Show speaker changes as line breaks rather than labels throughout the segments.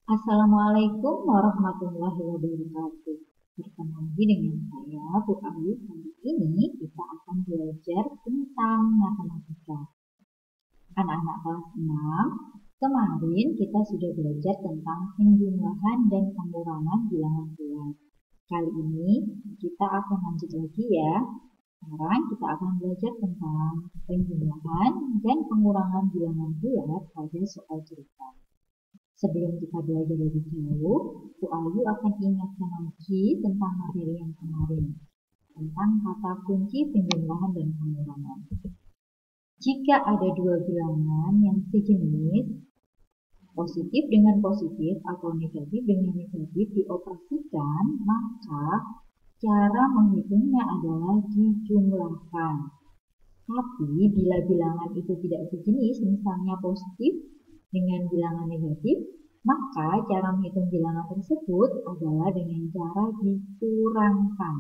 Assalamualaikum warahmatullahi wabarakatuh. Bertemu lagi dengan saya, Bu Ayu. Kali ini kita akan belajar tentang matematika. Anak-anak kelas 6, kemarin kita sudah belajar tentang penjumlahan dan pengurangan bilangan bulat. Kali ini kita akan lanjut lagi ya. Sekarang kita akan belajar tentang penjumlahan dan pengurangan bilangan bulat pada soal cerita. Sebelum kita belajar lebih jauh, Bu Ayu akan ingatkan lagi tentang materi yang kemarin, tentang kata kunci penjumlahan dan pengurangan. Jika ada dua bilangan yang sejenis, positif dengan positif atau negatif dengan negatif dioperasikan, maka cara menghitungnya adalah dijumlahkan. Tapi bila bilangan itu tidak sejenis, misalnya positif dengan bilangan negatif, maka cara menghitung bilangan tersebut adalah dengan cara dikurangkan.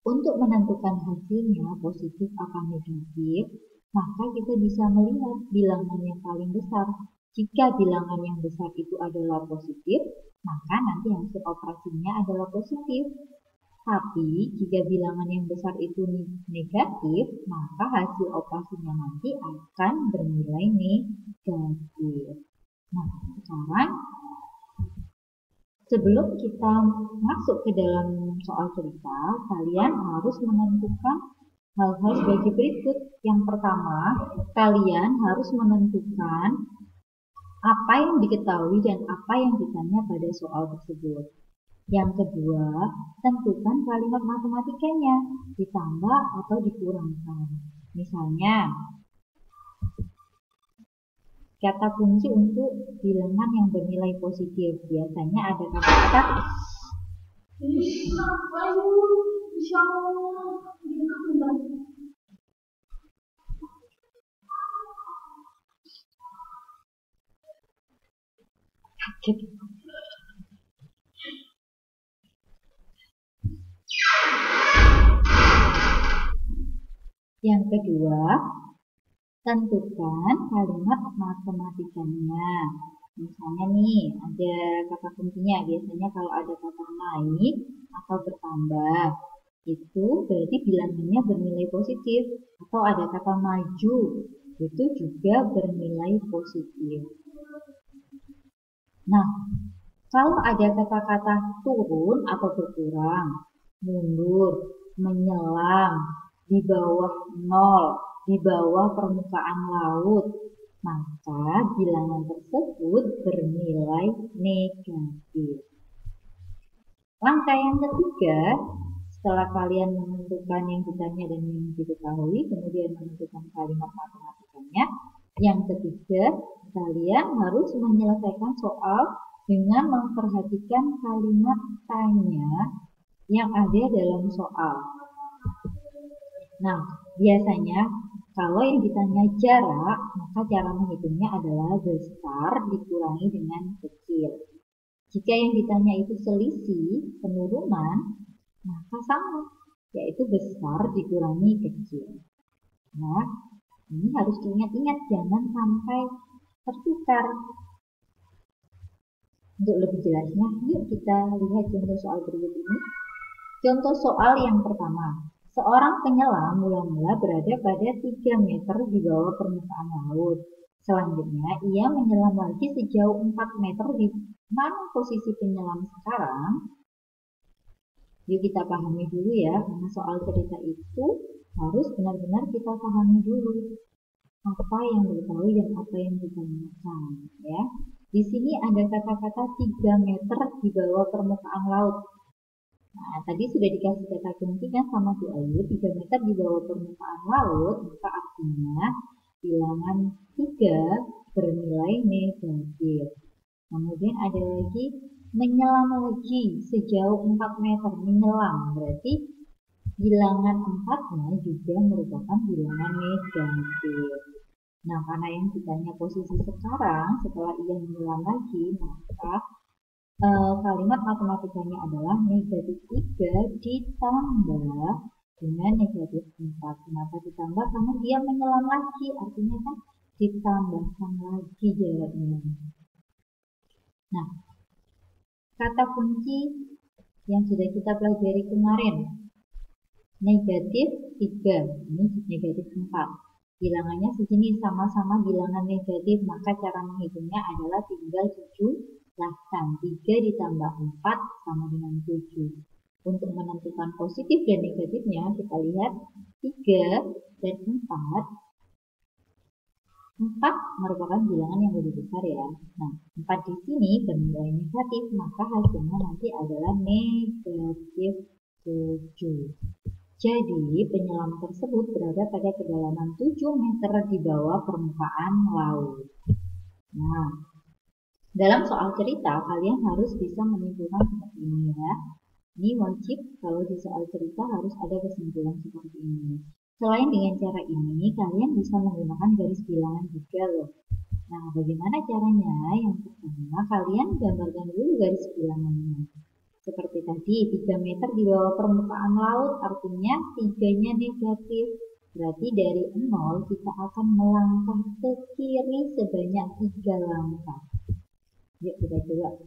Untuk menentukan hasilnya positif atau negatif, maka kita bisa melihat bilangan yang paling besar. Jika bilangan yang besar itu adalah positif, maka nanti hasil operasinya adalah positif. Tapi jika bilangan yang besar itu negatif, maka hasil operasinya nanti akan bernilai negatif. Nah, sekarang sebelum kita masuk ke dalam soal cerita, kalian harus menentukan hal-hal sebagai berikut. Yang pertama, kalian harus menentukan apa yang diketahui dan apa yang ditanya pada soal tersebut. Yang kedua, tentukan kalimat matematikanya, ditambah atau dikurangkan. Misalnya, kata kunci untuk bilangan yang bernilai positif. Biasanya ada kata-kata Yang kedua, tentukan kalimat matematikanya. Misalnya nih, ada kata kuncinya. Biasanya kalau ada kata naik atau bertambah, itu berarti bilangannya bernilai positif. Atau ada kata maju, itu juga bernilai positif. Nah, kalau ada kata-kata turun atau berkurang, mundur, menyelam, di bawah 0, di bawah permukaan laut, maka bilangan tersebut bernilai negatif. Langkah yang ketiga, setelah kalian menentukan yang ditanya dan yang diketahui, kemudian menentukan kalimat matematikanya, yang ketiga, kalian harus menyelesaikan soal dengan memperhatikan kalimat tanya yang ada dalam soal. Nah, biasanya kalau yang ditanya jarak, maka cara menghitungnya adalah besar dikurangi dengan kecil. Jika yang ditanya itu selisih, penurunan, maka sama, yaitu besar dikurangi kecil. Nah, ini harus diingat-ingat, jangan sampai tertukar. Untuk lebih jelasnya, yuk kita lihat contoh soal berikut ini. Contoh soal yang pertama. Seorang penyelam mula-mula berada pada 3 meter di bawah permukaan laut. Selanjutnya, ia menyelam lagi sejauh 4 meter. Di mana posisi penyelam sekarang? Yuk kita pahami dulu ya, karena soal cerita itu harus benar-benar kita pahami dulu apa yang diketahui dan apa yang ditanyakan. Ya. Di sini ada kata-kata 3 meter di bawah permukaan laut. Nah, tadi sudah dikasih kata kunci kan sama Bu Ayu, 3 meter di bawah permukaan laut, maka artinya bilangan 3 bernilai negatif. Kemudian ada lagi menyelam lagi sejauh 4 meter, menyelam berarti bilangan 4-nya juga merupakan bilangan negatif. Nah, karena yang ditanya posisi sekarang, setelah ia menyelam lagi, maka kalimat matematikanya adalah negatif 3 ditambah dengan negatif 4. Kenapa ditambah? Karena dia menyelam lagi, artinya kan ditambahkan lagi jaraknya. Nah, kata kunci yang sudah kita pelajari kemarin, negatif 3, ini negatif 4. Bilangannya sejenis, sama-sama bilangan negatif, maka cara menghitungnya adalah tinggal 17-kan. 3 ditambah 4 sama dengan 7. Untuk menentukan positif dan negatifnya, kita lihat 3 dan 4. 4 merupakan bilangan yang lebih besar ya. Nah, 4 di sini bernilai negatif, maka hasilnya nanti adalah negatif 7. Jadi, penyelam tersebut berada pada kedalaman 7 meter di bawah permukaan laut. Nah, dalam soal cerita, kalian harus bisa menyimpulkan seperti ini ya. Ini wajib kalau di soal cerita harus ada kesimpulan seperti ini. Selain dengan cara ini, kalian bisa menggunakan garis bilangan juga loh. Nah, bagaimana caranya? Yang pertama, kalian gambarkan dulu garis bilangannya. Seperti tadi, 3 meter di bawah permukaan laut, artinya 3-nya negatif. Berarti dari 0 kita akan melangkah ke kiri sebanyak 3 langkah. Yuk kita coba.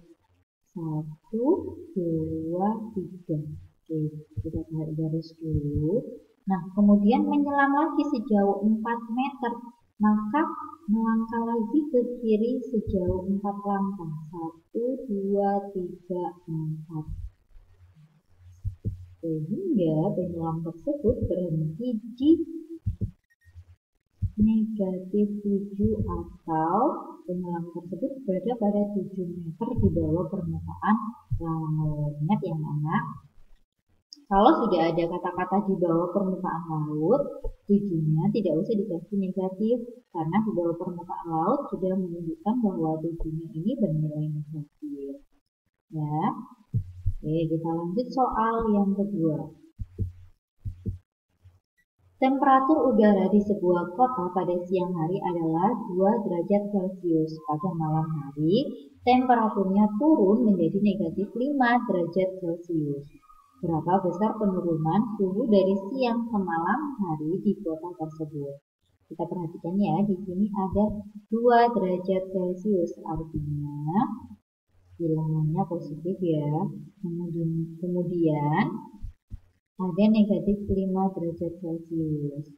1, 2, 3. Oke, kita tarik garis dulu. Nah, kemudian menyelam lagi sejauh 4 meter. Maka melangkah lagi ke kiri sejauh 4 langkah. 1, 2, 3, 4. Sehingga penyelam tersebut berhenti di negatif 7 atau penyelam tersebut berada pada 7 meter di bawah permukaan laut. Ingat ya anak, kalau sudah ada kata-kata di bawah permukaan laut, 7-nya tidak usah dikasih negatif, karena di bawah permukaan laut sudah menunjukkan bahwa 7-nya ini bernilai negatif. Ya, oke, kita lanjut soal yang kedua. Temperatur udara di sebuah kota pada siang hari adalah 2 derajat Celcius. Pada malam hari, temperaturnya turun menjadi negatif 5 derajat Celcius. Berapa besar penurunan suhu dari siang ke malam hari di kota tersebut? Kita perhatikan ya, di sini ada 2 derajat Celcius, artinya bilangannya positif ya. Kemudian ada negatif 5 derajat Celcius.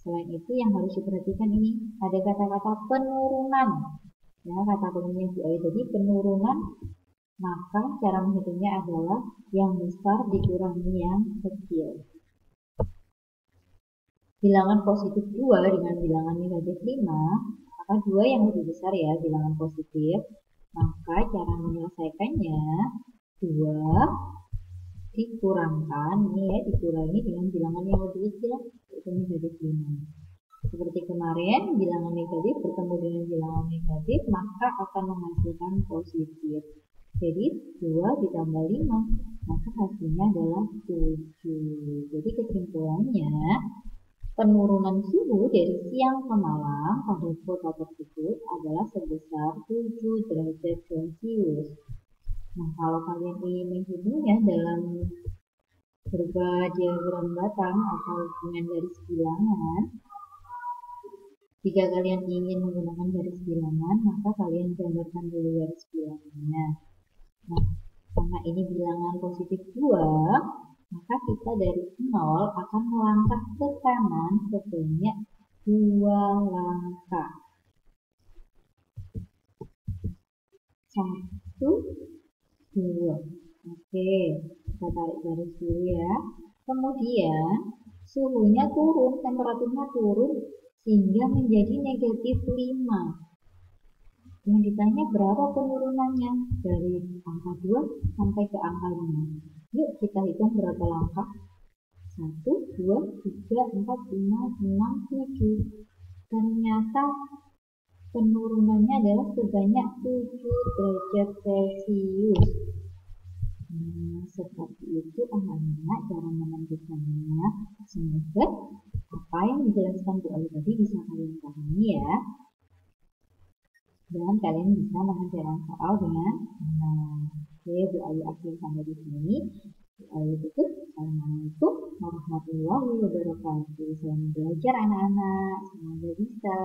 Selain itu yang harus diperhatikan ini ada kata-kata penurunan. Ya, kata kuncinya Bu Ayu tadi penurunan, maka cara menghitungnya adalah yang besar dikurangi yang kecil. Bilangan positif 2 dengan bilangan negatif 5, maka 2 yang lebih besar ya bilangan positif. Maka cara menyelesaikannya 2 dikurangkan, ini ya dikurangi dengan bilangan yang lebih kecil, yaitu negatif 5. Seperti kemarin, bilangan negatif bertemu dengan bilangan negatif, maka akan menghasilkan positif. Jadi 2 ditambah 5, maka hasilnya adalah 7. Jadi kesimpulannya, penurunan suhu dari siang ke malam pada kota tersebut adalah sebesar 7 derajat Celcius. Nah, kalau kalian ingin menghitungnya dalam berupa diagram batang atau dengan garis bilangan, jika kalian ingin menggunakan garis bilangan, maka kalian gambarkan dulu garis bilangannya. Nah, karena ini bilangan positif 2, maka kita dari 0 akan melangkah ke kanan sebanyak 2 langkah. 1, 2. Oke, kita tarik garis dulu ya. Kemudian suhunya turun, temperaturnya turun sehingga menjadi negatif 5. Yang ditanya berapa penurunannya dari angka 2 sampai ke angka 5. Yuk kita hitung berapa langkah. 1, 2, 3, 4, 5, 6, 7. Ternyata penurunannya adalah sebanyak 7 derajat Celcius. Seperti itu anak-anak cara menentukannya. Semoga apa yang dijelaskan Bu Ayu tadi bisa kalian pahami ya. Dan kalian bisa mengerjakan soal dengan benar. Oke, Bu Ayu akhir sampai di sini. Bu Ayu tutup. Assalamualaikum warahmatullahi wabarakatuh. Selamat belajar anak-anak. Semoga bisa.